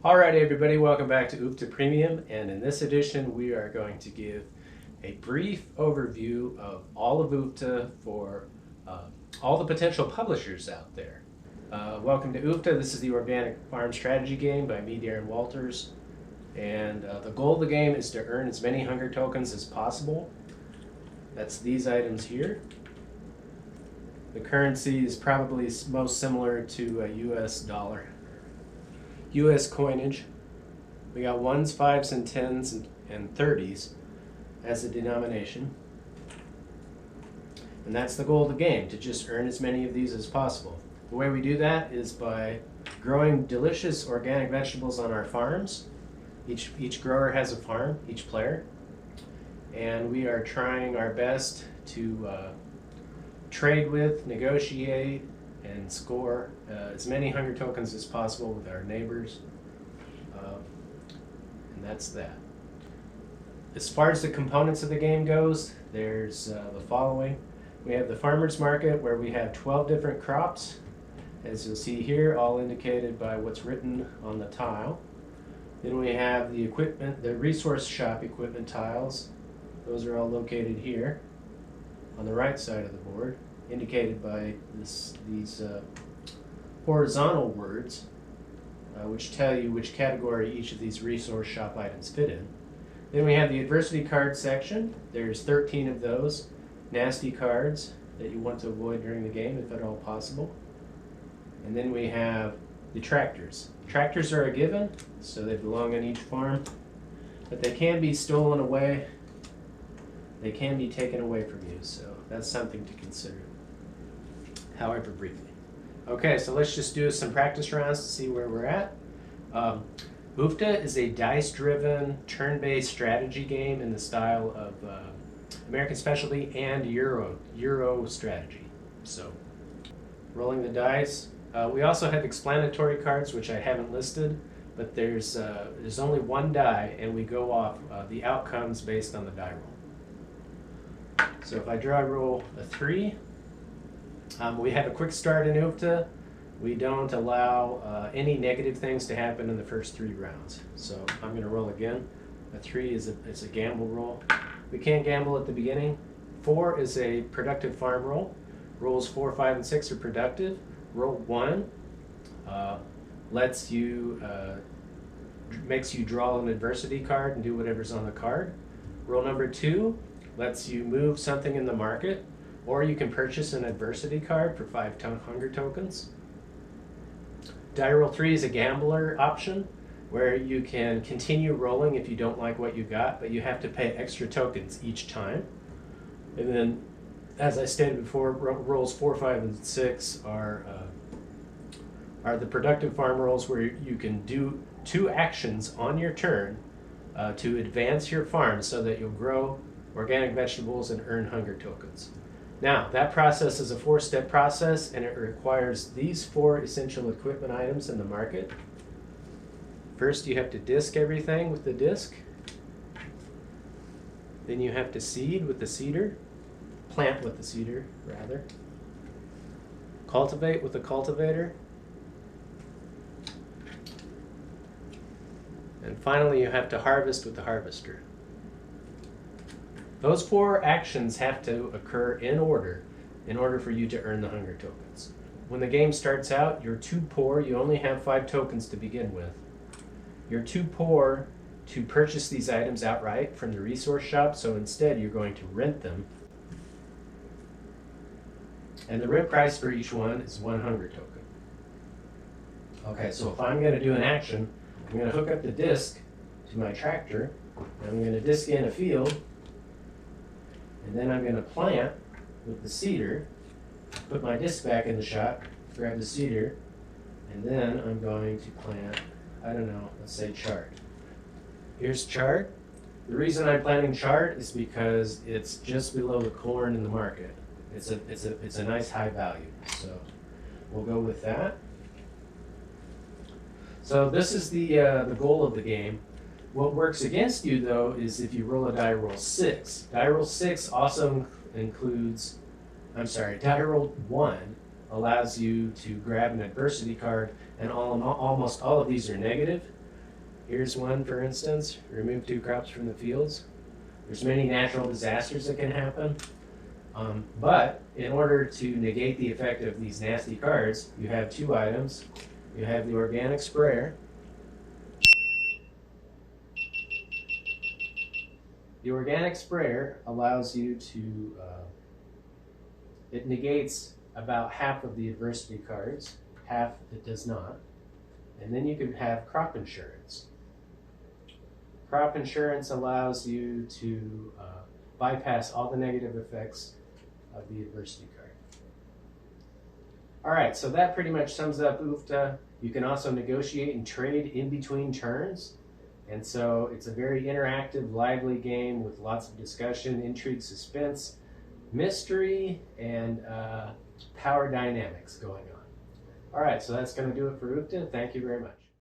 Alright everybody, welcome back to UFTA Premium, and in this edition we are going to give a brief overview of all of UFTA for all the potential publishers out there. Welcome to UFTA. This is the Organic Farm Strategy game by me, Darren Walters, and the goal of the game is to earn as many hunger tokens as possible. That's these items here. The currency is probably most similar to a US dollar. US coinage. We got 1s, 5s, and 10s and 30s as a denomination. And that's the goal of the game, to just earn as many of these as possible. The way we do that is by growing delicious organic vegetables on our farms. Each grower has a farm, each player. And we are trying our best to trade with, negotiate, and score as many hunger tokens as possible with our neighbors. And that's that. As far as the components of the game goes, there's the following. We have the farmer's market, where we have 12 different crops, as you'll see here, all indicated by what's written on the tile. Then we have the equipment, the resource shop equipment tiles. Those are all located here on the right side of the board, indicated by these horizontal words, which tell you which category each of these resource shop items fit in. Then we have the adversity card section. There's 13 of those nasty cards that you want to avoid during the game if at all possible. And then we have the tractors. Tractors are a given, so they belong on each farm, but they can be stolen away. They can be taken away from you, so that's something to consider, however briefly. Okay, so let's just do some practice rounds to see where we're at. UFTA is a dice-driven, turn-based strategy game in the style of American Specialty and Euro strategy. So, rolling the dice. We also have explanatory cards, which I haven't listed, but there's only one die, and we go off the outcomes based on the die roll. So if I roll a 3, we have a quick start in UFTA. We don't allow any negative things to happen in the first 3 rounds. So I'm going to roll again. A 3 is a gamble roll. We can't gamble at the beginning. 4 is a productive farm roll. Rolls 4, 5, and 6 are productive. Roll 1 makes you draw an adversity card and do whatever's on the card. Roll number 2 lets you move something in the market, or you can purchase an adversity card for 5 hunger tokens. Die roll 3 is a gambler option, where you can continue rolling if you don't like what you got, but you have to pay extra tokens each time. And then, as I stated before, rolls 4, 5, and 6 are the productive farm rolls, where you can do 2 actions on your turn to advance your farm so that you'll grow organic vegetables and earn hunger tokens. Now, that process is a 4-step process, and it requires these 4 essential equipment items in the market. First, you have to disc everything with the disc. Then you have to seed with the seeder. Plant with the seeder, rather. Cultivate with the cultivator. And finally, you have to harvest with the harvester. Those 4 actions have to occur in order for you to earn the hunger tokens. When the game starts out, you're too poor. You only have 5 tokens to begin with. You're too poor to purchase these items outright from the resource shop, so instead you're going to rent them. And the rent price for each one is 1 hunger token. Okay, so if I'm going to do an action, I'm going to hook up the disc to my tractor, and I'm going to disc in a field, and then I'm going to plant with the seeder, put my disc back in the shot, grab the seeder, and then I'm going to plant, I don't know, let's say chard. Here's chard. The reason I'm planting chard is because it's just below the corn in the market. It's a nice high value, so we'll go with that. So this is the goal of the game. What works against you, though, is if you roll a die roll 6. Die roll 6 also includes, die roll 1 allows you to grab an adversity card, and almost all of these are negative. Here's one, for instance, remove 2 crops from the fields. There's many natural disasters that can happen, but in order to negate the effect of these nasty cards, you have 2 items. You have the organic sprayer. The organic sprayer allows you to, it negates about half of the adversity cards, half it does not. And then you can have crop insurance. Crop insurance allows you to bypass all the negative effects of the adversity card. All right, so that pretty much sums up UFTA. You can also negotiate and trade in between turns. And so it's a very interactive, lively game with lots of discussion, intrigue, suspense, mystery, and power dynamics going on. All right, so that's going to do it for UFTA. Thank you very much.